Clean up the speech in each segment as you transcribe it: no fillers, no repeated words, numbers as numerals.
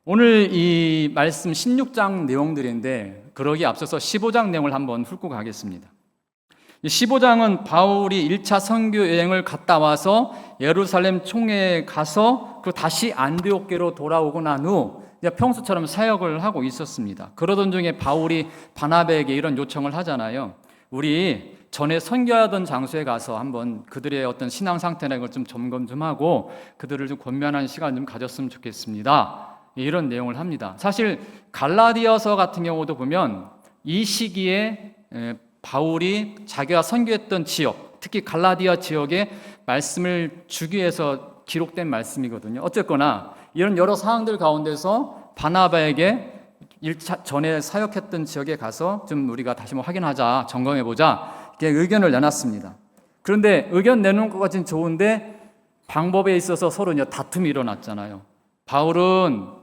오늘 이 말씀 16장 내용들인데 그러기에 앞서서 15장 내용을 한번 훑고 가겠습니다. 15장은 바울이 1차 선교 여행을 갔다 와서 예루살렘 총회에 가서 그리고 다시 안디옥계로 돌아오고 난 후 평소처럼 사역을 하고 있었습니다. 그러던 중에 바울이 바나바에게 이런 요청을 하잖아요. 우리 전에 선교하던 장소에 가서 한번 그들의 어떤 신앙 상태나 이걸 좀 점검 좀 하고 그들을 좀 권면하는 시간 좀 가졌으면 좋겠습니다. 이런 내용을 합니다. 사실 갈라디아서 같은 경우도 보면 이 시기에 바울이 자기가 선교했던 지역, 특히 갈라디아 지역에 말씀을 주기 위해서 기록된 말씀이거든요. 어쨌거나 이런 여러 상황들 가운데서 바나바에게 1차 전에 사역했던 지역에 가서 좀 우리가 다시 한번 확인하자, 점검해보자 이렇게 의견을 내놨습니다. 그런데 의견 내놓은 것까지는 좋은데 방법에 있어서 서로 이제 다툼이 일어났잖아요. 바울은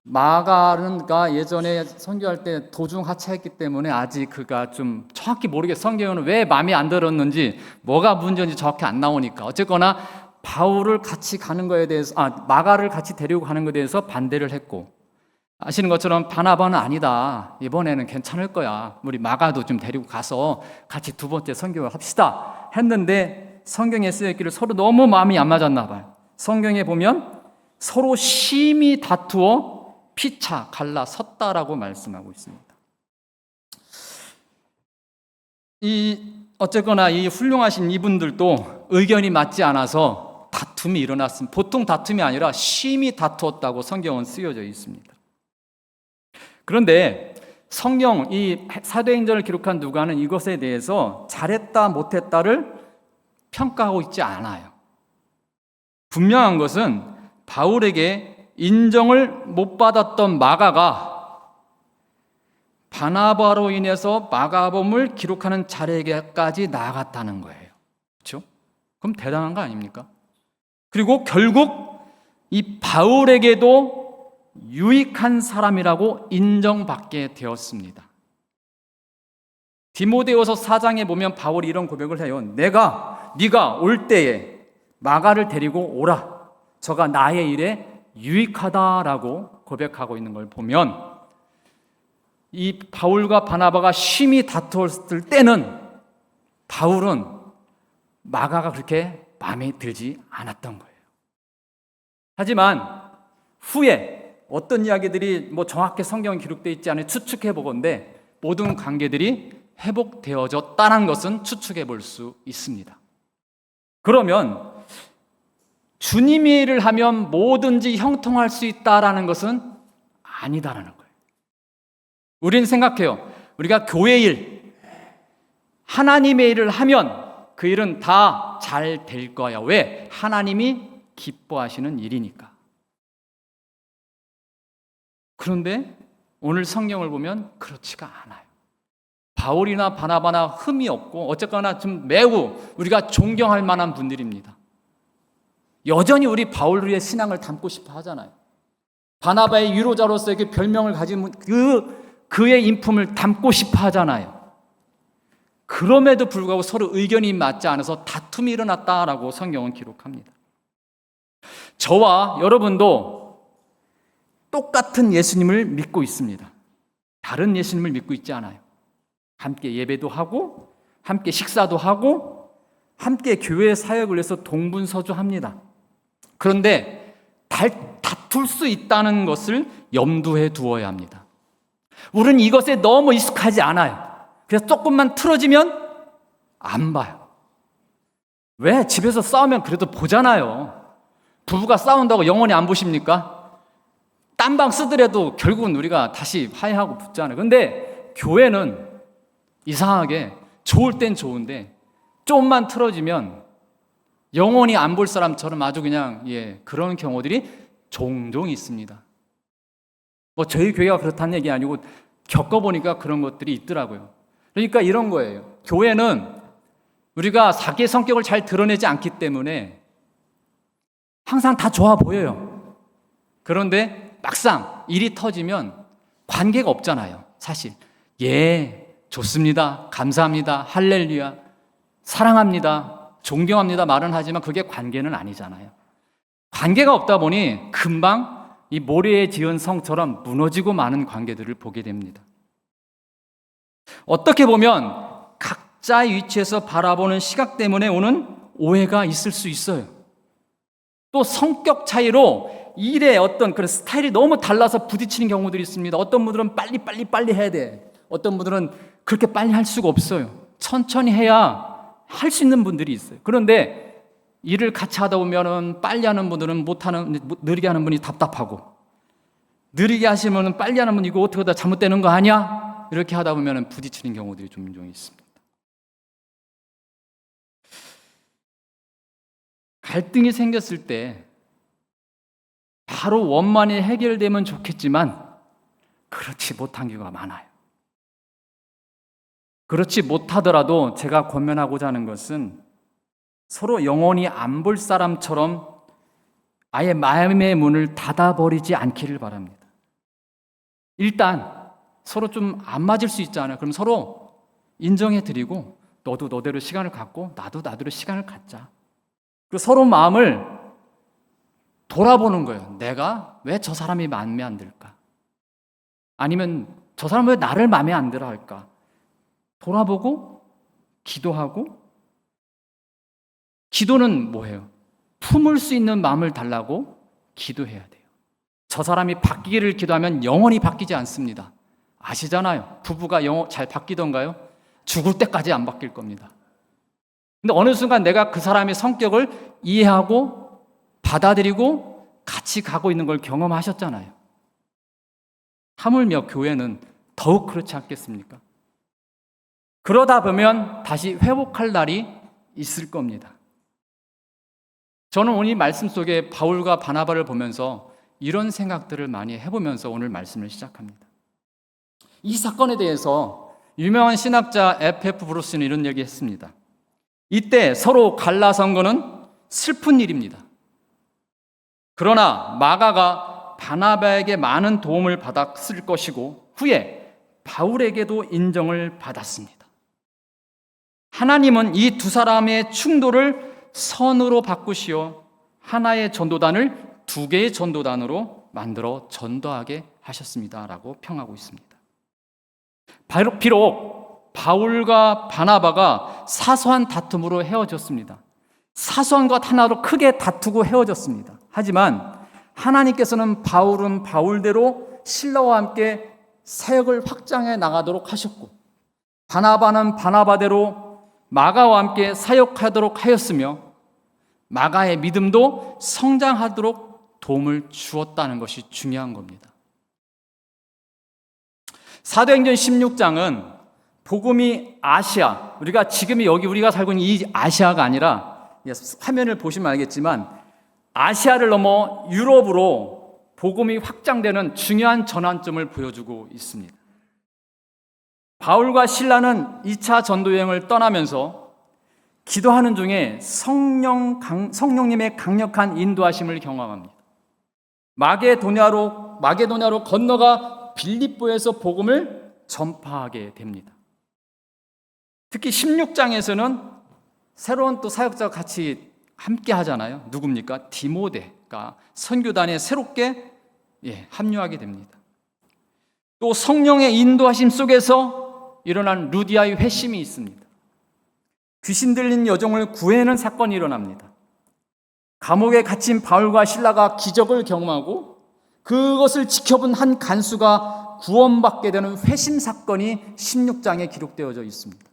마가가 예전에 선교할 때 도중 하차했기 때문에 아직 그가 좀 정확히 모르겠어요. 성경은 왜 마음에 안 들었는지 뭐가 문제인지 정확히 안 나오니까 어쨌거나 바울을 같이 가는 거에 대해서 마가를 같이 데리고 가는 것에 대해서 반대를 했고, 아시는 것처럼 바나바는 아니다, 이번에는 괜찮을 거야, 우리 마가도 좀 데리고 가서 같이 두 번째 선교를 합시다 했는데 성경에 쓰여있기를 서로 너무 마음이 안 맞았나 봐요. 성경에 보면 서로 심히 다투어 피차 갈라섰다라고 말씀하고 있습니다. 어쨌거나 이 훌륭하신 이분들도 의견이 맞지 않아서 다툼이 일어났습니다. 보통 다툼이 아니라 심히 다투었다고 성경은 쓰여져 있습니다. 그런데 성경 이 사도행전을 기록한 누가는 이것에 대해서 잘했다 못했다를 평가하고 있지 않아요. 분명한 것은 바울에게 인정을 못 받았던 마가가 바나바로 인해서 마가복음을 기록하는 자리에까지 나아갔다는 거예요. 그렇죠? 그럼 대단한 거 아닙니까? 그리고 결국 이 바울에게도 유익한 사람이라고 인정받게 되었습니다. 디모데후서 4장에 보면 바울이 이런 고백을 해요. 네가 올 때에 마가를 데리고 오라. 저가 나의 일에 유익하다라고 고백하고 있는 걸 보면 이 바울과 바나바가 심히 다투었을 때는 바울은 마가가 그렇게 마음에 들지 않았던 거예요. 하지만 후에 어떤 이야기들이 정확히 성경에 기록되어 있지 않은 추측해 보건대 모든 관계들이 회복되어졌다는 것은 추측해 볼 수 있습니다. 그러면 주님의 일을 하면 뭐든지 형통할 수 있다라는 것은 아니다라는 거예요. 우리는 생각해요. 우리가 교회 일, 하나님의 일을 하면 그 일은 다 잘 될 거야. 왜? 하나님이 기뻐하시는 일이니까. 그런데 오늘 성경을 보면 그렇지가 않아요. 바울이나 바나바나 흠이 없고 어쨌거나 좀 매우 우리가 존경할 만한 분들입니다. 여전히 우리 바울의 신앙을 담고 싶어 하잖아요. 바나바의 위로자로서의 그 별명을 가진 그의 인품을 담고 싶어 하잖아요. 그럼에도 불구하고 서로 의견이 맞지 않아서 다툼이 일어났다라고 성경은 기록합니다. 저와 여러분도 똑같은 예수님을 믿고 있습니다. 다른 예수님을 믿고 있지 않아요. 함께 예배도 하고 함께 식사도 하고 함께 교회 사역을 위해서 동분서주합니다. 그런데 다툴 수 있다는 것을 염두에 두어야 합니다. 우리는 이것에 너무 익숙하지 않아요. 그래서 조금만 틀어지면 안 봐요. 왜? 집에서 싸우면 그래도 보잖아요. 부부가 싸운다고 영원히 안 보십니까? 딴방 쓰더라도 결국은 우리가 다시 화해하고 붙잖아요. 근데 교회는 이상하게 좋을 땐 좋은데 조금만 틀어지면 영원히 안 볼 사람처럼 아주 그냥 그런 경우들이 종종 있습니다. 저희 교회가 그렇다는 얘기 아니고 겪어보니까 그런 것들이 있더라고요. 그러니까 이런 거예요. 교회는 우리가 자기의 성격을 잘 드러내지 않기 때문에 항상 다 좋아 보여요. 그런데 막상 일이 터지면 관계가 없잖아요. 사실 좋습니다, 감사합니다, 할렐루야, 사랑합니다, 존경합니다 말은 하지만 그게 관계는 아니잖아요. 관계가 없다 보니 금방 이 모래에 지은 성처럼 무너지고 마는 관계들을 보게 됩니다. 어떻게 보면 각자의 위치에서 바라보는 시각 때문에 오는 오해가 있을 수 있어요. 또 성격 차이로 일의 어떤 그런 스타일이 너무 달라서 부딪히는 경우들이 있습니다. 어떤 분들은 빨리 해야 돼. 어떤 분들은 그렇게 빨리 할 수가 없어요. 천천히 해야 할 수 있는 분들이 있어요. 그런데 일을 같이 하다 보면은 빨리 하는 분들은 느리게 하는 분이 답답하고, 느리게 하시면은 빨리 하는 분 이거 어떻게 하다 잘못되는 거 아니야? 이렇게 하다 보면은 부딪히는 경우들이 종종 있습니다. 갈등이 생겼을 때 바로 원만히 해결되면 좋겠지만 그렇지 못한 경우가 많아요. 그렇지 못하더라도 제가 권면하고자 하는 것은 서로 영원히 안 볼 사람처럼 아예 마음의 문을 닫아버리지 않기를 바랍니다. 일단 서로 좀 안 맞을 수 있잖아요. 그럼 서로 인정해드리고 너도 너대로 시간을 갖고 나도 나대로 시간을 갖자. 그리고 서로 마음을 돌아보는 거예요. 내가 왜 저 사람이 마음에 안 들까? 아니면 저 사람은 왜 나를 마음에 안 들어 할까? 돌아보고 기도하고, 기도는 뭐예요? 품을 수 있는 마음을 달라고 기도해야 돼요. 저 사람이 바뀌기를 기도하면 영원히 바뀌지 않습니다. 아시잖아요. 부부가 잘 바뀌던가요? 죽을 때까지 안 바뀔 겁니다. 근데 어느 순간 내가 그 사람의 성격을 이해하고 받아들이고 같이 가고 있는 걸 경험하셨잖아요. 하물며 교회는 더욱 그렇지 않겠습니까? 그러다 보면 다시 회복할 날이 있을 겁니다. 저는 오늘 이 말씀 속에 바울과 바나바를 보면서 이런 생각들을 많이 해보면서 오늘 말씀을 시작합니다. 이 사건에 대해서 유명한 신학자 F.F. 브루스는 이런 얘기했습니다. 이때 서로 갈라선 거는 슬픈 일입니다. 그러나 마가가 바나바에게 많은 도움을 받았을 것이고 후에 바울에게도 인정을 받았습니다. 하나님은 이 두 사람의 충돌을 선으로 바꾸시어 하나의 전도단을 두 개의 전도단으로 만들어 전도하게 하셨습니다라고 평하고 있습니다. 비록 바울과 바나바가 사소한 다툼으로 헤어졌습니다. 사소한 것 하나로 크게 다투고 헤어졌습니다. 하지만 하나님께서는 바울은 바울대로 신라와 함께 사역을 확장해 나가도록 하셨고, 바나바는 바나바대로 마가와 함께 사역하도록 하였으며 마가의 믿음도 성장하도록 도움을 주었다는 것이 중요한 겁니다. 사도행전 16장은 복음이 아시아, 우리가 지금 여기 우리가 살고 있는 이 아시아가 아니라, 화면을 보시면 알겠지만 아시아를 넘어 유럽으로 복음이 확장되는 중요한 전환점을 보여주고 있습니다. 바울과 실라는 2차 전도여행을 떠나면서 기도하는 중에 성령님의 강력한 인도하심을 경험합니다. 마게도냐로 건너가 빌립보에서 복음을 전파하게 됩니다. 특히 16장에서는 새로운 또 사역자가 같이 함께 하잖아요. 누굽니까? 디모데가 선교단에 새롭게 합류하게 됩니다. 또 성령의 인도하심 속에서 일어난 루디아의 회심이 있습니다. 귀신 들린 여종을 구해내는 사건이 일어납니다. 감옥에 갇힌 바울과 실라가 기적을 경험하고 그것을 지켜본 한 간수가 구원받게 되는 회심 사건이 16장에 기록되어져 있습니다.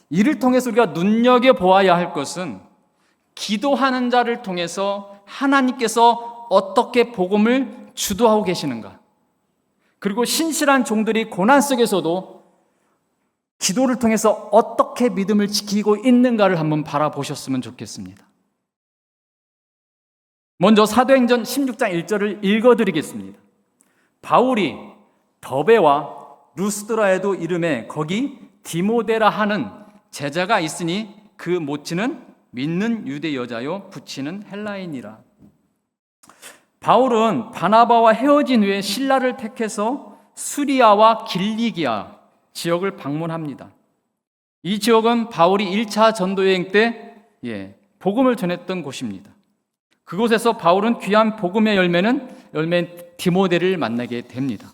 이를 통해서 우리가 눈여겨보아야 할 것은 기도하는 자를 통해서 하나님께서 어떻게 복음을 주도하고 계시는가, 그리고 신실한 종들이 고난 속에서도 기도를 통해서 어떻게 믿음을 지키고 있는가를 한번 바라보셨으면 좋겠습니다. 먼저 사도행전 16장 1절을 읽어드리겠습니다. 바울이 더베와 루스드라에도 이름에 거기 디모데라 하는 제자가 있으니 그 모치는 믿는 유대 여자요 부치는 헬라인이라. 바울은 바나바와 헤어진 후에 실라를 택해서 수리아와 길리기아 지역을 방문합니다. 이 지역은 바울이 1차 전도여행 때 복음을 전했던 곳입니다. 그곳에서 바울은 귀한 복음의 열매인 디모데를 만나게 됩니다.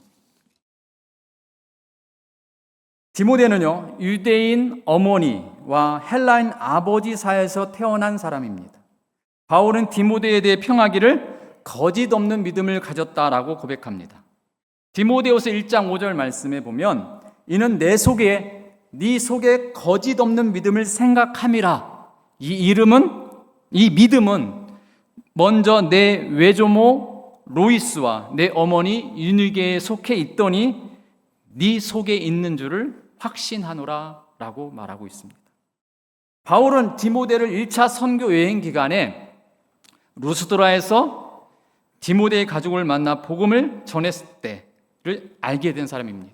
디모데는요, 유대인 어머니와 헬라인 아버지 사이에서 태어난 사람입니다. 바울은 디모데에 대해 평하기를 거짓 없는 믿음을 가졌다라고 고백합니다. 디모데후서 1장 5절 말씀에 보면 이는 네 속에 거짓 없는 믿음을 생각함이라. 이 믿음은 먼저 내 외조모 로이스와 내 어머니 유니게에 속해 있더니 네 속에 있는 줄을 확신하노라 라고 말하고 있습니다. 바울은 디모데를 1차 선교 여행 기간에 루스드라에서 디모데의 가족을 만나 복음을 전했을 때를 알게 된 사람입니다.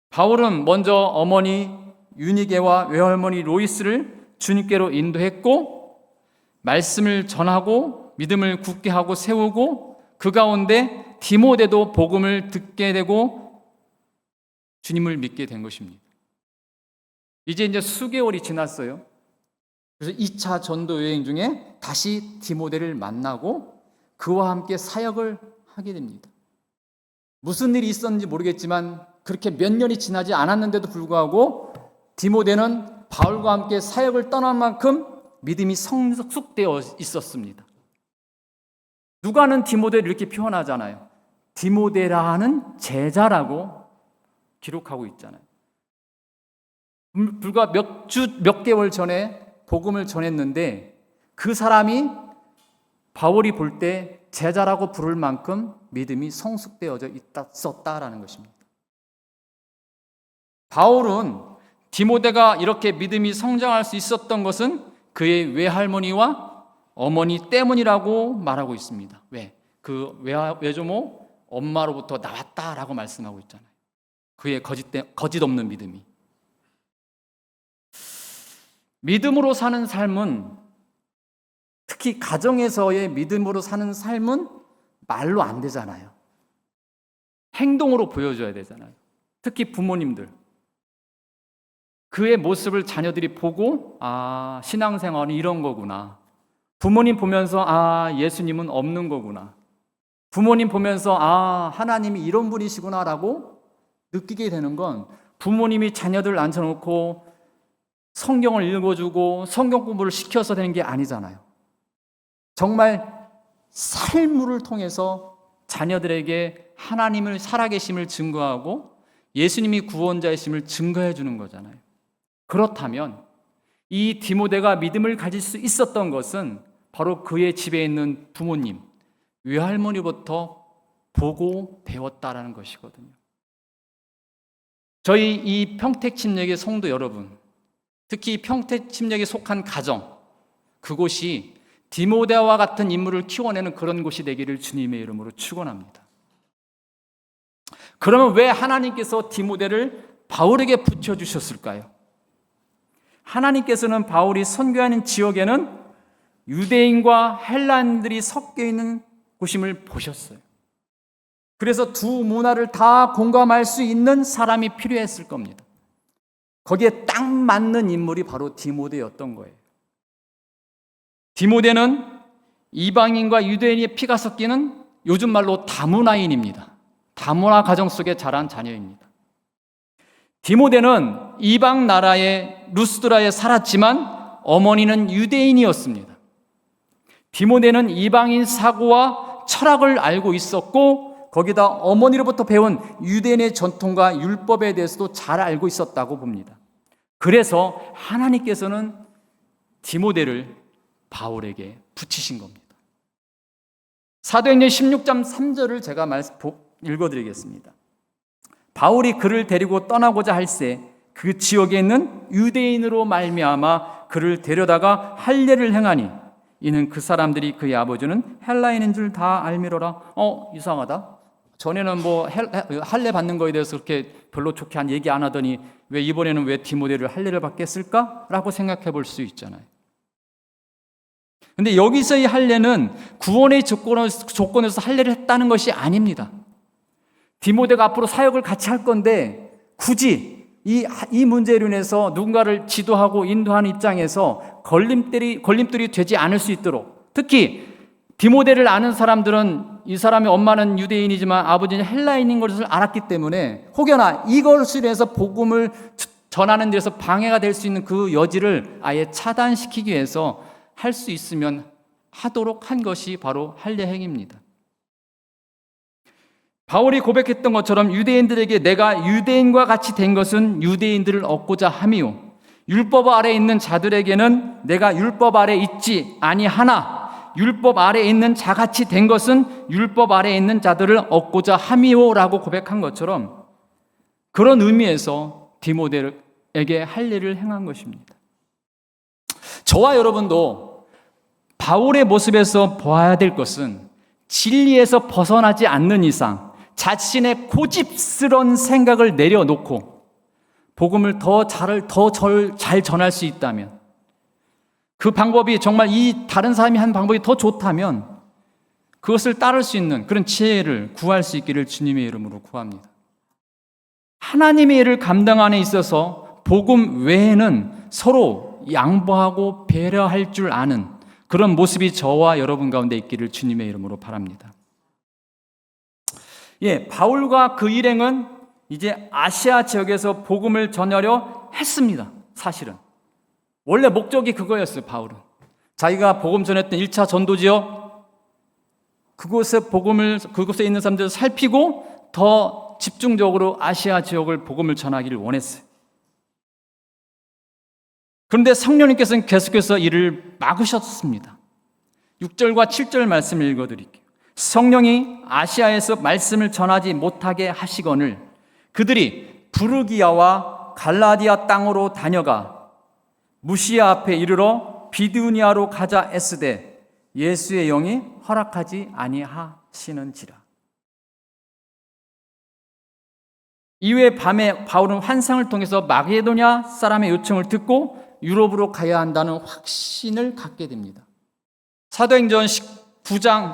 바울은 먼저 어머니 유니게와 외할머니 로이스를 주님께로 인도했고 말씀을 전하고 믿음을 굳게 하고 세우고 그 가운데 디모데도 복음을 듣게 되고 주님을 믿게 된 것입니다. 이제 수개월이 지났어요. 그래서 2차 전도 여행 중에 다시 디모데를 만나고 그와 함께 사역을 하게 됩니다. 무슨 일이 있었는지 모르겠지만 그렇게 몇 년이 지나지 않았는데도 불구하고 디모데는 바울과 함께 사역을 떠난 만큼 믿음이 성숙되어 있었습니다. 누가는 디모데를 이렇게 표현하잖아요. 디모데라는 제자라고 기록하고 있잖아요. 불과 몇 개월 전에 복음을 전했는데 그 사람이 바울이 볼 때 제자라고 부를 만큼 믿음이 성숙되어져 있었다라는 것입니다. 바울은 디모데가 이렇게 믿음이 성장할 수 있었던 것은 그의 외할머니와 어머니 때문이라고 말하고 있습니다. 왜? 그 외조모 엄마로부터 나왔다라고 말씀하고 있잖아요. 그의 거짓 없는 믿음이. 믿음으로 사는 삶은, 특히 가정에서의 믿음으로 사는 삶은 말로 안 되잖아요. 행동으로 보여줘야 되잖아요. 특히 부모님들. 그의 모습을 자녀들이 보고 신앙생활은 이런 거구나. 부모님 보면서 예수님은 없는 거구나. 부모님 보면서 하나님이 이런 분이시구나라고 느끼게 되는 건 부모님이 자녀들을 앉혀놓고 성경을 읽어주고 성경 공부를 시켜서 되는 게 아니잖아요. 정말 삶을 통해서 자녀들에게 하나님을 살아계심을 증거하고 예수님이 구원자이심을 증거해 주는 거잖아요. 그렇다면 이 디모데가 믿음을 가질 수 있었던 것은 바로 그의 집에 있는 부모님, 외할머니부터 보고 배웠다라는 것이거든요. 저희 이 평택침례의 성도 여러분, 특히 평택침례에 속한 가정, 그곳이 디모데와 같은 인물을 키워내는 그런 곳이 되기를 주님의 이름으로 축원합니다. 그러면 왜 하나님께서 디모데를 바울에게 붙여주셨을까요? 하나님께서는 바울이 선교하는 지역에는 유대인과 헬라인들이 섞여 있는 곳임을 보셨어요. 그래서 두 문화를 다 공감할 수 있는 사람이 필요했을 겁니다. 거기에 딱 맞는 인물이 바로 디모데였던 거예요. 디모데는 이방인과 유대인의 피가 섞이는 요즘 말로 다문화인입니다. 다문화 가정 속에 자란 자녀입니다. 디모데는 이방 나라의 루스드라에 살았지만 어머니는 유대인이었습니다. 디모데는 이방인 사고와 철학을 알고 있었고 거기다 어머니로부터 배운 유대인의 전통과 율법에 대해서도 잘 알고 있었다고 봅니다. 그래서 하나님께서는 디모데를 바울에게 붙이신 겁니다. 사도행전 16장 3절을 제가 읽어드리겠습니다. 바울이 그를 데리고 떠나고자 할새 그 지역에 있는 유대인으로 말미암아 그를 데려다가 할례를 행하니 이는 그 사람들이 그의 아버지는 헬라인인 줄 다 알미로라. 이상하다. 전에는 할례 받는 거에 대해서 그렇게 별로 좋게 한 얘기 안 하더니 왜 이번에는 왜 디모데를 할례를 받게 했을까? 라고 생각해 볼 수 있잖아요. 근데 여기서의 할례는 구원의 조건에서 할례를 했다는 것이 아닙니다. 디모데가 앞으로 사역을 같이 할 건데 굳이 이 문제로 인해서 누군가를 지도하고 인도하는 입장에서 걸림돌이 되지 않을 수 있도록, 특히 디모데를 아는 사람들은 이 사람의 엄마는 유대인이지만 아버지는 헬라인인 것을 알았기 때문에 혹여나 이것을 위해서 복음을 전하는 데서 방해가 될 수 있는 그 여지를 아예 차단시키기 위해서 할 수 있으면 하도록 한 것이 바로 할례 행위입니다. 바울이 고백했던 것처럼 유대인들에게 내가 유대인과 같이 된 것은 유대인들을 얻고자 함이요 율법 아래 있는 자들에게는 내가 율법 아래 있지 아니하나 율법 아래 있는 자같이 된 것은 율법 아래 있는 자들을 얻고자 함이요라고 고백한 것처럼 그런 의미에서 디모데에게 할례를 행한 것입니다. 저와 여러분도 바울의 모습에서 보아야 될 것은 진리에서 벗어나지 않는 이상 자신의 고집스러운 생각을 내려놓고 복음을 더 잘 전할 수 있다면 그 방법이 정말 이 다른 사람이 한 방법이 더 좋다면 그것을 따를 수 있는 그런 지혜를 구할 수 있기를 주님의 이름으로 구합니다. 하나님의 일을 감당하는 데 있어서 복음 외에는 서로 양보하고 배려할 줄 아는 그런 모습이 저와 여러분 가운데 있기를 주님의 이름으로 바랍니다. 바울과 그 일행은 이제 아시아 지역에서 복음을 전하려 했습니다. 사실은 원래 목적이 그거였어요. 바울은 자기가 복음 전했던 1차 전도 지역 그곳에 있는 사람들을 살피고 더 집중적으로 아시아 지역을 복음을 전하기를 원했어요. 그런데 성령님께서는 계속해서 이를 막으셨습니다. 6절과 7절 말씀을 읽어드릴게요. 성령이 아시아에서 말씀을 전하지 못하게 하시거늘 그들이 부르기아와 갈라디아 땅으로 다녀가 무시아 앞에 이르러 비두니아로 가자 애쓰되 예수의 영이 허락하지 아니하시는지라. 이후에 밤에 바울은 환상을 통해서 마게도냐 사람의 요청을 듣고 유럽으로 가야 한다는 확신을 갖게 됩니다. 사도행전 16장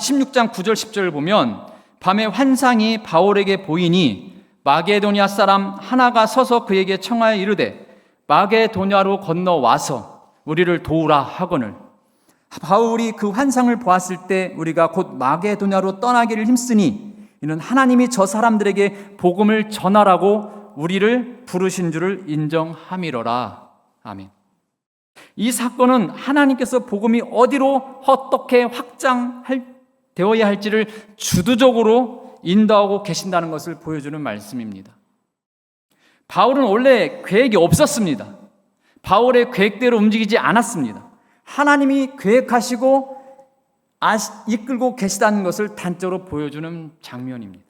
9절 10절을 보면 밤에 환상이 바울에게 보이니 마게도냐 사람 하나가 서서 그에게 청하여 이르되 마게도냐로 건너와서 우리를 도우라 하거늘 바울이 그 환상을 보았을 때 우리가 곧 마게도냐로 떠나기를 힘쓰니 이는 하나님이 저 사람들에게 복음을 전하라고 우리를 부르신 줄을 인정함이로라. 아멘. 이 사건은 하나님께서 복음이 어디로 어떻게 확장되어야 할지를 주도적으로 인도하고 계신다는 것을 보여주는 말씀입니다. 바울은 원래 계획이 없었습니다. 바울의 계획대로 움직이지 않았습니다. 하나님이 계획하시고 이끌고 계시다는 것을 단적으로 보여주는 장면입니다.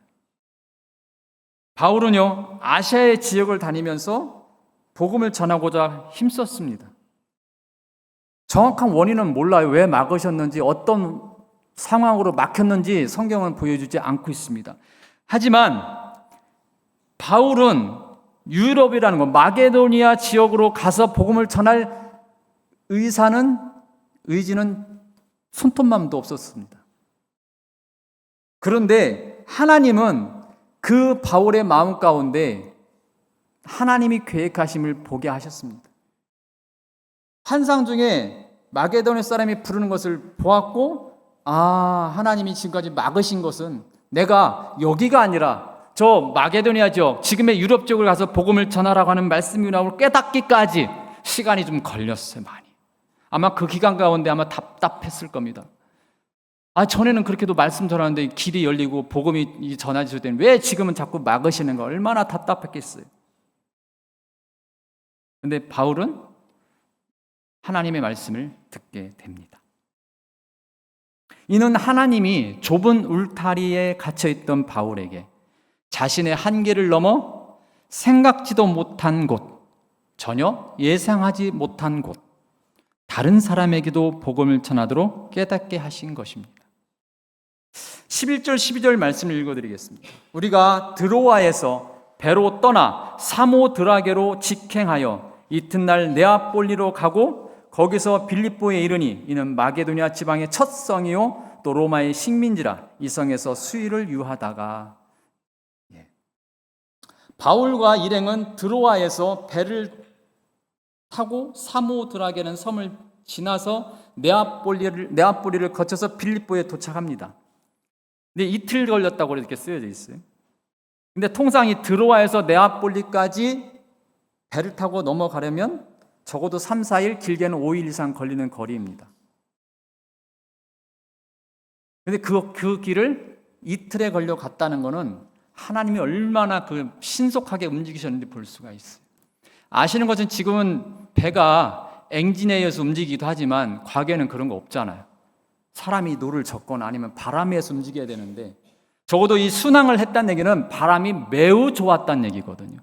바울은요, 아시아의 지역을 다니면서 복음을 전하고자 힘썼습니다. 정확한 원인은 몰라요. 왜 막으셨는지, 어떤 상황으로 막혔는지 성경은 보여주지 않고 있습니다. 하지만 바울은 유럽이라는 것, 마게도니아 지역으로 가서 복음을 전할 의지는 손톱만도 없었습니다. 그런데 하나님은 그 바울의 마음 가운데 하나님이 계획하심을 보게 하셨습니다. 환상 중에 마게도니아 사람이 부르는 것을 보았고, 하나님이 지금까지 막으신 것은 내가 여기가 아니라 저 마게도니아 지역, 지금의 유럽 쪽을 가서 복음을 전하라고 하는 말씀이라고 깨닫기까지 시간이 좀 걸렸어요, 많이. 아마 그 기간 가운데 아마 답답했을 겁니다. 전에는 그렇게도 말씀 전하는데 길이 열리고 복음이 전해질 때는 왜 지금은 자꾸 막으시는 거 얼마나 답답했겠어요. 그런데 바울은 하나님의 말씀을 듣게 됩니다. 이는 하나님이 좁은 울타리에 갇혀있던 바울에게 자신의 한계를 넘어 생각지도 못한 곳, 전혀 예상하지 못한 곳, 다른 사람에게도 복음을 전하도록 깨닫게 하신 것입니다. 11절 12절 말씀을 읽어드리겠습니다. 우리가 드로아에서 배로 떠나 사모드라게로 직행하여 이튿날 네아폴리로 가고 거기서 빌립보에 이르니 이는 마게도니아 지방의 첫 성이요 또 로마의 식민지라 이 성에서 수일을 유하다가. 바울과 일행은 드로아에서 배를 타고 사모드라게는 섬을 지나서 네아폴리를 거쳐서 빌립보에 도착합니다. 근데 이틀 걸렸다고 이렇게 쓰여져 있어요. 근데 통상 이 드로아에서 네아폴리까지 배를 타고 넘어가려면 적어도 3, 4일, 길게는 5일 이상 걸리는 거리입니다. 근데 그 길을 이틀에 걸려 갔다는 것은 하나님이 얼마나 그 신속하게 움직이셨는지 볼 수가 있어요. 아시는 것은 지금은 배가 엔진에 의해서 움직이기도 하지만 과거에는 그런 거 없잖아요. 사람이 노를 젓거나 아니면 바람에 의해서 움직여야 되는데 적어도 이 순항을 했다는 얘기는 바람이 매우 좋았다는 얘기거든요.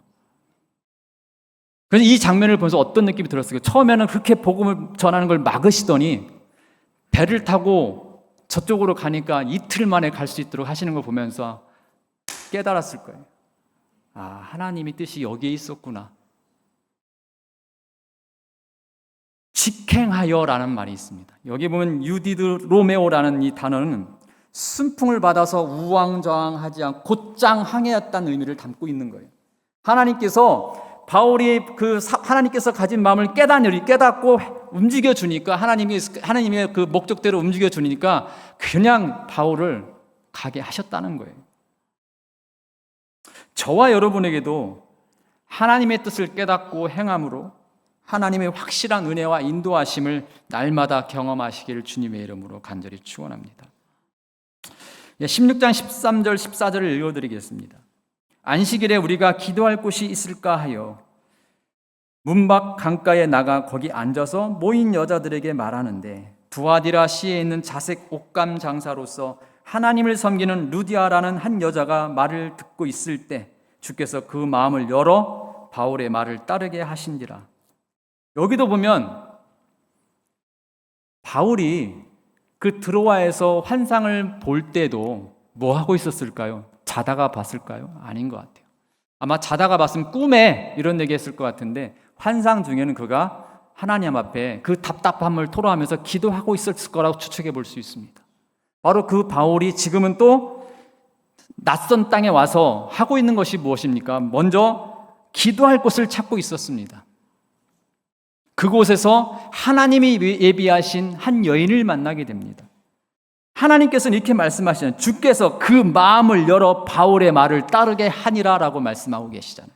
그래서 이 장면을 보면서 어떤 느낌이 들었어요? 처음에는 그렇게 복음을 전하는 걸 막으시더니 배를 타고 저쪽으로 가니까 이틀 만에 갈 수 있도록 하시는 걸 보면서 깨달았을 거예요. 아, 하나님의 뜻이 여기에 있었구나. 직행하여라는 말이 있습니다. 여기 보면 유디드 로메오라는 이 단어는 순풍을 받아서 우왕좌왕하지 않고 곧장 항해했다는 의미를 담고 있는 거예요. 하나님께서 바울이 하나님께서 가진 마음을 깨닫고 움직여 주니까 하나님의 그 목적대로 움직여 주니까 그냥 바울을 가게 하셨다는 거예요. 저와 여러분에게도 하나님의 뜻을 깨닫고 행함으로 하나님의 확실한 은혜와 인도하심을 날마다 경험하시기를 주님의 이름으로 간절히 축원합니다. 16장 13절 14절을 읽어드리겠습니다. 안식일에 우리가 기도할 곳이 있을까 하여 문 밖 강가에 나가 거기 앉아서 모인 여자들에게 말하는데 두아디라 시에 있는 자색 옷감 장사로서 하나님을 섬기는 루디아라는 한 여자가 말을 듣고 있을 때 주께서 그 마음을 열어 바울의 말을 따르게 하신지라. 여기도 보면 바울이 그 드로아에서 환상을 볼 때도 뭐 하고 있었을까요? 자다가 봤을까요? 아닌 것 같아요. 아마 자다가 봤으면 꿈에 이런 얘기 했을 것 같은데 환상 중에는 그가 하나님 앞에 그 답답함을 토로하면서 기도하고 있었을 거라고 추측해 볼 수 있습니다. 바로 그 바울이 지금은 또 낯선 땅에 와서 하고 있는 것이 무엇입니까? 먼저 기도할 곳을 찾고 있었습니다. 그곳에서 하나님이 예비하신 한 여인을 만나게 됩니다. 하나님께서는 이렇게 말씀하시잖아요. 주께서 그 마음을 열어 바울의 말을 따르게 하니라 라고 말씀하고 계시잖아요.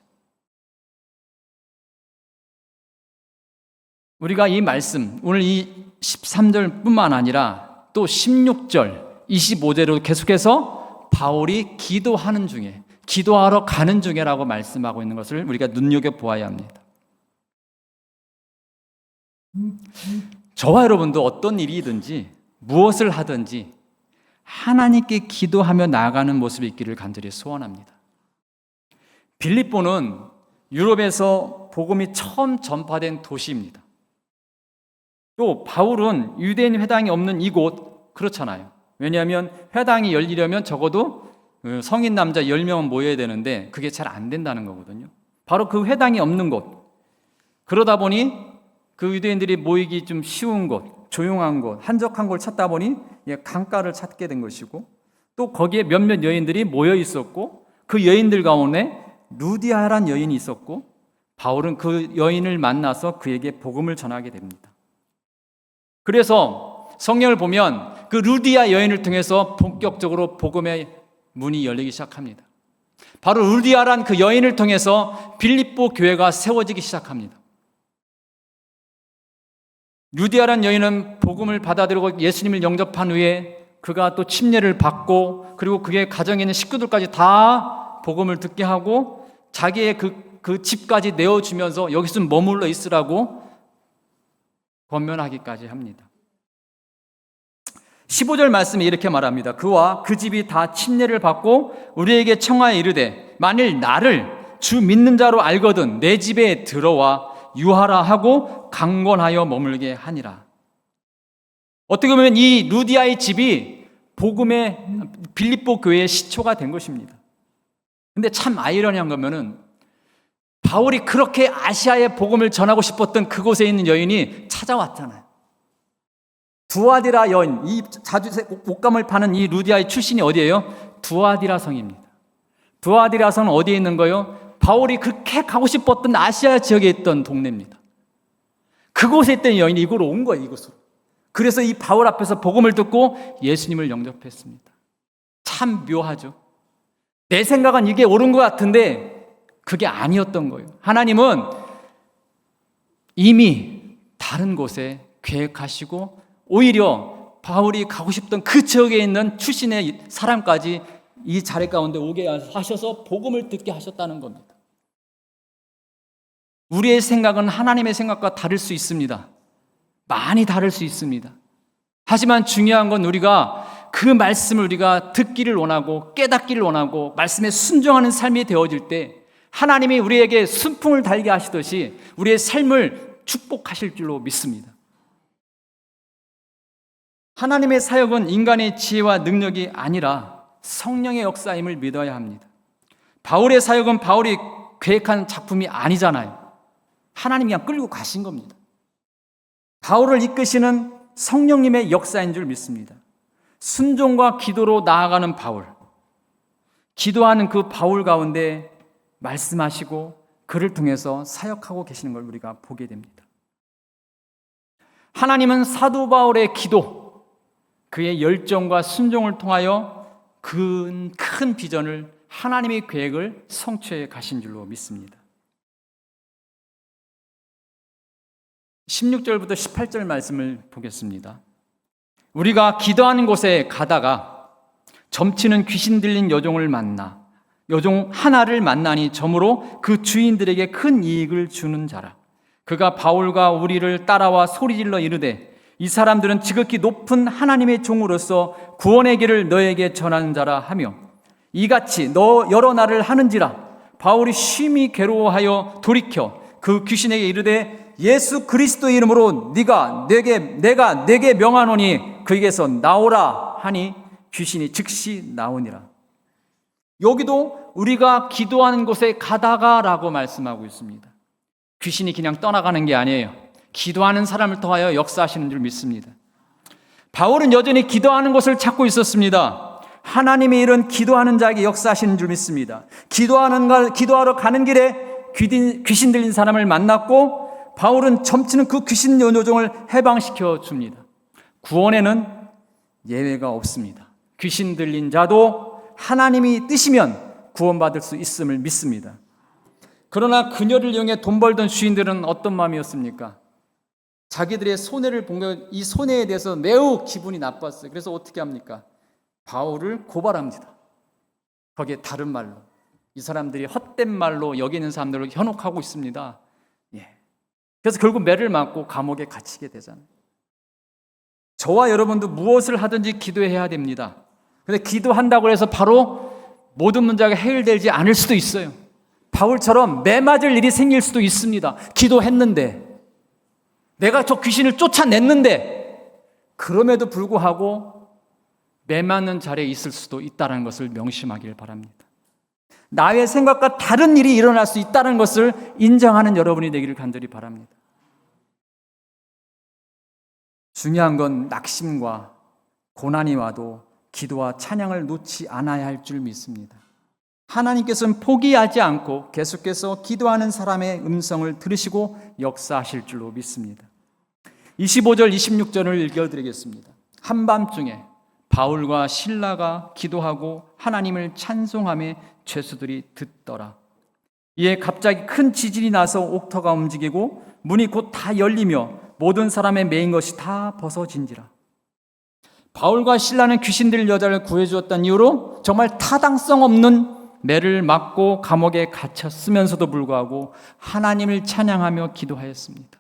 우리가 이 말씀, 오늘 이 13절 뿐만 아니라 또 16절, 25절로 계속해서 바울이 기도하는 중에, 기도하러 가는 중에라고 말씀하고 있는 것을 우리가 눈여겨보아야 합니다. 저와 여러분도 어떤 일이든지 무엇을 하든지 하나님께 기도하며 나아가는 모습이 있기를 간절히 소원합니다. 빌립보는 유럽에서 복음이 처음 전파된 도시입니다. 또 바울은 유대인 회당이 없는 이곳 그렇잖아요. 왜냐하면 회당이 열리려면 적어도 성인 남자 10명은 모여야 되는데 그게 잘 안 된다는 거거든요. 바로 그 회당이 없는 곳. 그러다 보니 그 유대인들이 모이기 좀 쉬운 곳, 조용한 곳, 한적한 곳을 찾다 보니 강가를 찾게 된 것이고 또 거기에 몇몇 여인들이 모여 있었고 그 여인들 가운데 루디아라는 여인이 있었고 바울은 그 여인을 만나서 그에게 복음을 전하게 됩니다. 그래서 성경을 보면 그 루디아 여인을 통해서 본격적으로 복음의 문이 열리기 시작합니다. 바로 루디아란 그 여인을 통해서 빌립보 교회가 세워지기 시작합니다. 루디아란 여인은 복음을 받아들이고 예수님을 영접한 후에 그가 또 침례를 받고 그리고 그의 가정에 있는 식구들까지 다 복음을 듣게 하고 자기의 그 집까지 내어주면서 여기서 머물러 있으라고 권면하기까지 합니다. 15절 말씀에 이렇게 말합니다. 그와 그 집이 다 침례를 받고 우리에게 청하여 이르되 만일 나를 주 믿는 자로 알거든 내 집에 들어와 유하라 하고 강권하여 머물게 하니라. 어떻게 보면 이 루디아의 집이 복음의 빌립보 교회의 시초가 된 것입니다. 근데 참 아이러니한 거면은 바울이 그렇게 아시아에 복음을 전하고 싶었던 그곳에 있는 여인이 찾아왔잖아요. 두아디라 여인, 이 자주색 옷감을 파는 이 루디아의 출신이 어디예요? 두아디라 성입니다. 두아디라 성은 어디에 있는 거예요? 바울이 그렇게 가고 싶었던 아시아 지역에 있던 동네입니다. 그곳에 있던 여인이 이곳으로 온 거예요, 이곳으로. 그래서 이 바울 앞에서 복음을 듣고 예수님을 영접했습니다. 참 묘하죠. 내 생각은 이게 옳은 것 같은데 그게 아니었던 거예요. 하나님은 이미 다른 곳에 계획하시고 오히려 바울이 가고 싶던 그 지역에 있는 출신의 사람까지 이 자리 가운데 오게 하셔서 복음을 듣게 하셨다는 겁니다. 우리의 생각은 하나님의 생각과 다를 수 있습니다. 많이 다를 수 있습니다. 하지만 중요한 건 우리가 그 말씀을 우리가 듣기를 원하고 깨닫기를 원하고 말씀에 순종하는 삶이 되어질 때 하나님이 우리에게 순풍을 달게 하시듯이 우리의 삶을 축복하실 줄로 믿습니다. 하나님의 사역은 인간의 지혜와 능력이 아니라 성령의 역사임을 믿어야 합니다. 바울의 사역은 바울이 계획한 작품이 아니잖아요. 하나님이 그냥 끌고 가신 겁니다. 바울을 이끄시는 성령님의 역사인 줄 믿습니다. 순종과 기도로 나아가는 바울, 기도하는 그 바울 가운데 말씀하시고 그를 통해서 사역하고 계시는 걸 우리가 보게 됩니다. 하나님은 사도 바울의 기도, 그의 열정과 순종을 통하여 큰 비전을 하나님의 계획을 성취해 가신 줄로 믿습니다. 16절부터 18절 말씀을 보겠습니다. 우리가 기도하는 곳에 가다가 점치는 귀신 들린 여종 하나를 만나니 점으로 그 주인들에게 큰 이익을 주는 자라. 그가 바울과 우리를 따라와 소리질러 이르되 이 사람들은 지극히 높은 하나님의 종으로서 구원의 길을 너에게 전하는 자라 하며 이같이 너 여러 날을 하는지라. 바울이 심히 괴로워하여 돌이켜 그 귀신에게 이르되 예수 그리스도의 이름으로 내가 내게 명하노니 그에게서 나오라 하니 귀신이 즉시 나오니라. 여기도 우리가 기도하는 곳에 가다가라고 말씀하고 있습니다. 귀신이 그냥 떠나가는 게 아니에요. 기도하는 사람을 통하여 역사하시는 줄 믿습니다. 바울은 여전히 기도하는 곳을 찾고 있었습니다. 하나님의 일은 기도하는 자에게 역사하시는 줄 믿습니다. 기도하러 가는 길에 귀신 들린 사람을 만났고 바울은 점치는 그 귀신 여종을 해방시켜 줍니다. 구원에는 예외가 없습니다. 귀신 들린 자도 하나님이 뜨시면 구원받을 수 있음을 믿습니다. 그러나 그녀를 이용해 돈 벌던 주인들은 어떤 마음이었습니까? 자기들의 손해를 본 이 손해에 대해서 매우 기분이 나빴어요. 그래서 어떻게 합니까? 바울을 고발합니다. 거기에 다른 말로 이 사람들이 헛된 말로 여기는 사람들을 현혹하고 있습니다. 그래서 결국 매를 맞고 감옥에 갇히게 되잖아요. 저와 여러분도 무엇을 하든지 기도해야 됩니다. 근데 기도한다고 해서 바로 모든 문제가 해결되지 않을 수도 있어요. 바울처럼 매 맞을 일이 생길 수도 있습니다. 기도했는데 내가 저 귀신을 쫓아냈는데 그럼에도 불구하고 매 맞는 자리에 있을 수도 있다는 것을 명심하길 바랍니다. 나의 생각과 다른 일이 일어날 수 있다는 것을 인정하는 여러분이 되기를 간절히 바랍니다. 중요한 건 낙심과 고난이 와도 기도와 찬양을 놓지 않아야 할 줄 믿습니다. 하나님께서는 포기하지 않고 계속해서 기도하는 사람의 음성을 들으시고 역사하실 줄로 믿습니다. 25절 26절을 읽어드리겠습니다. 한밤중에 바울과 실라가 기도하고 하나님을 찬송하며 죄수들이 듣더라. 이에 갑자기 큰 지진이 나서 옥터가 움직이고 문이 곧 다 열리며 모든 사람의 매인 것이 다 벗어진지라. 바울과 실라는 귀신 들린 여자를 구해주었다는 이유로 정말 타당성 없는 매를 맞고 감옥에 갇혔으면서도 불구하고 하나님을 찬양하며 기도하였습니다.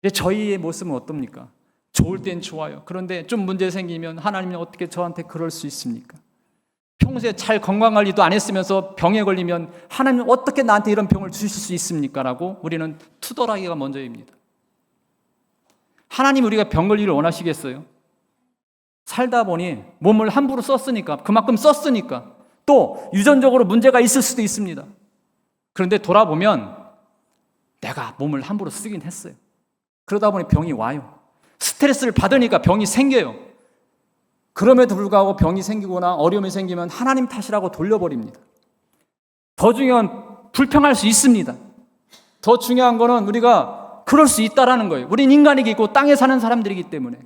근데 저희의 모습은 어떻습니까? 좋을 땐 좋아요. 그런데 좀 문제 생기면 하나님은 어떻게 저한테 그럴 수 있습니까? 평소에 잘 건강관리도 안 했으면서 병에 걸리면 하나님은 어떻게 나한테 이런 병을 주실 수 있습니까? 라고 우리는 투덜하기가 먼저입니다. 하나님 우리가 병 걸리기를 원하시겠어요? 살다 보니 몸을 함부로 썼으니까, 그만큼 썼으니까 또 유전적으로 문제가 있을 수도 있습니다. 그런데 돌아보면 내가 몸을 함부로 쓰긴 했어요. 그러다 보니 병이 와요. 스트레스를 받으니까 병이 생겨요. 그럼에도 불구하고 병이 생기거나 어려움이 생기면 하나님 탓이라고 돌려버립니다. 더 중요한 불평할 수 있습니다. 더 중요한 거는 우리가 그럴 수 있다라는 거예요. 우린 인간이기 있고 땅에 사는 사람들이기 때문에.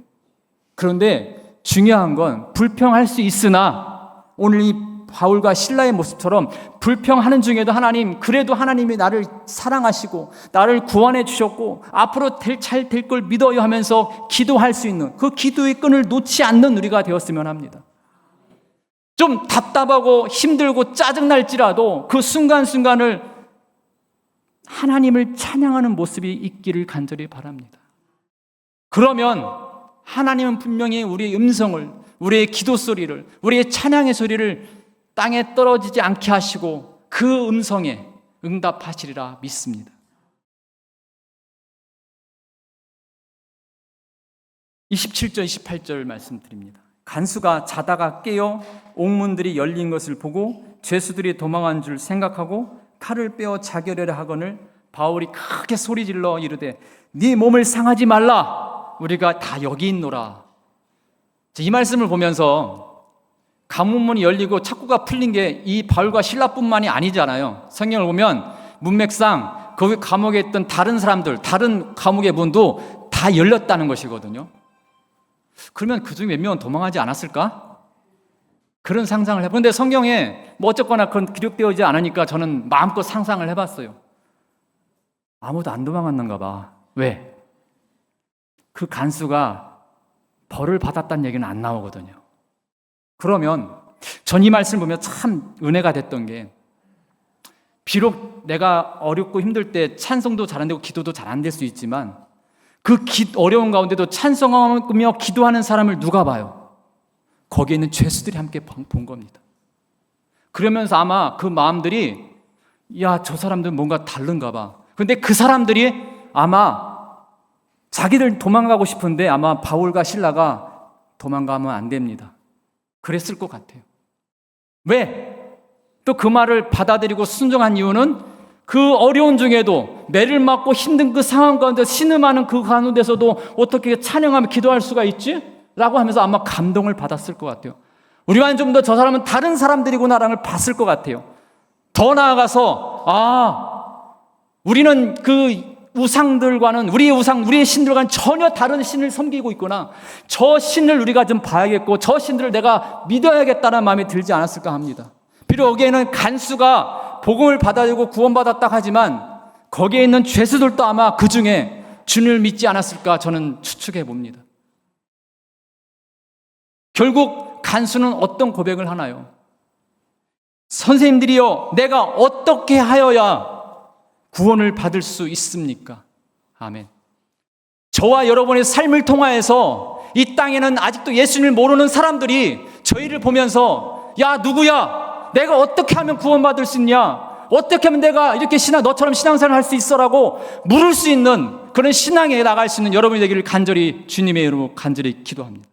그런데 중요한 건 불평할 수 있으나 오늘 이 바울과 실라의 모습처럼 불평하는 중에도 하나님, 그래도 하나님이 나를 사랑하시고 나를 구원해 주셨고 앞으로 잘 될 걸 믿어요 하면서 기도할 수 있는 그 기도의 끈을 놓지 않는 우리가 되었으면 합니다. 좀 답답하고 힘들고 짜증날지라도 그 순간순간을 하나님을 찬양하는 모습이 있기를 간절히 바랍니다. 그러면 하나님은 분명히 우리의 음성을, 우리의 기도 소리를, 우리의 찬양의 소리를 땅에 떨어지지 않게 하시고 그 음성에 응답하시리라 믿습니다. 27절, 28절 말씀드립니다. 간수가 자다가 깨어 옥문들이 열린 것을 보고 죄수들이 도망한 줄 생각하고 칼을 빼어 자결하려 하거늘 바울이 크게 소리질러 이르되 네 몸을 상하지 말라 우리가 다 여기 있노라. 이 말씀을 보면서 감옥문이 열리고 착고가 풀린 게 이 바울과 실라뿐만이 아니잖아요. 성경을 보면 문맥상 그 감옥에 있던 다른 사람들, 다른 감옥의 문도 다 열렸다는 것이거든요. 그러면 그중에 몇 명은 도망하지 않았을까? 그런 상상을 해보는데 성경에 뭐 어쨌거나 그런 기록되어지지 않으니까 저는 마음껏 상상을 해봤어요. 아무도 안 도망갔는가 봐. 왜? 그 간수가 벌을 받았다는 얘기는 안 나오거든요. 그러면 전 이 말씀을 보면 참 은혜가 됐던 게 비록 내가 어렵고 힘들 때 찬송도 잘 안 되고 기도도 잘 안 될 수 있지만 그 어려운 가운데도 찬송하며 기도하는 사람을 누가 봐요? 거기에 있는 죄수들이 함께 본 겁니다. 그러면서 아마 그 마음들이 야, 저 사람들은 뭔가 다른가 봐. 근데 그 사람들이 아마 자기들 도망가고 싶은데 아마 바울과 실라가 도망가면 안 됩니다. 그랬을 것 같아요. 왜? 또 그 말을 받아들이고 순종한 이유는 그 어려운 중에도 매를 맞고 힘든 그 상황 가운데 신음하는 그 가운데서도 어떻게 찬양하며 기도할 수가 있지? 라고 하면서 아마 감동을 받았을 것 같아요. 우리와는 좀 더 저 사람은 다른 사람들이구나라는 걸 봤을 것 같아요. 더 나아가서 우리는 그 우상들과는 우리의 우상, 우리의 신들과는 전혀 다른 신을 섬기고 있구나. 저 신을 우리가 좀 봐야겠고 저 신들을 내가 믿어야겠다는 마음이 들지 않았을까 합니다. 비록 여기에는 간수가 복음을 받아들이고 구원받았다 하지만 거기에 있는 죄수들도 아마 그 중에 주님을 믿지 않았을까 저는 추측해 봅니다. 결국 간수는 어떤 고백을 하나요? 선생님들이여 내가 어떻게 하여야 구원을 받을 수 있습니까? 아멘. 저와 여러분의 삶을 통하여서 이 땅에는 아직도 예수님을 모르는 사람들이 저희를 보면서 야 누구야? 내가 어떻게 하면 구원받을 수 있냐? 어떻게 하면 내가 이렇게 너처럼 신앙생활을 할 수 있어라고 물을 수 있는 그런 신앙에 나갈 수 있는 여러분이 되기를 간절히 주님의 이름으로 간절히 기도합니다.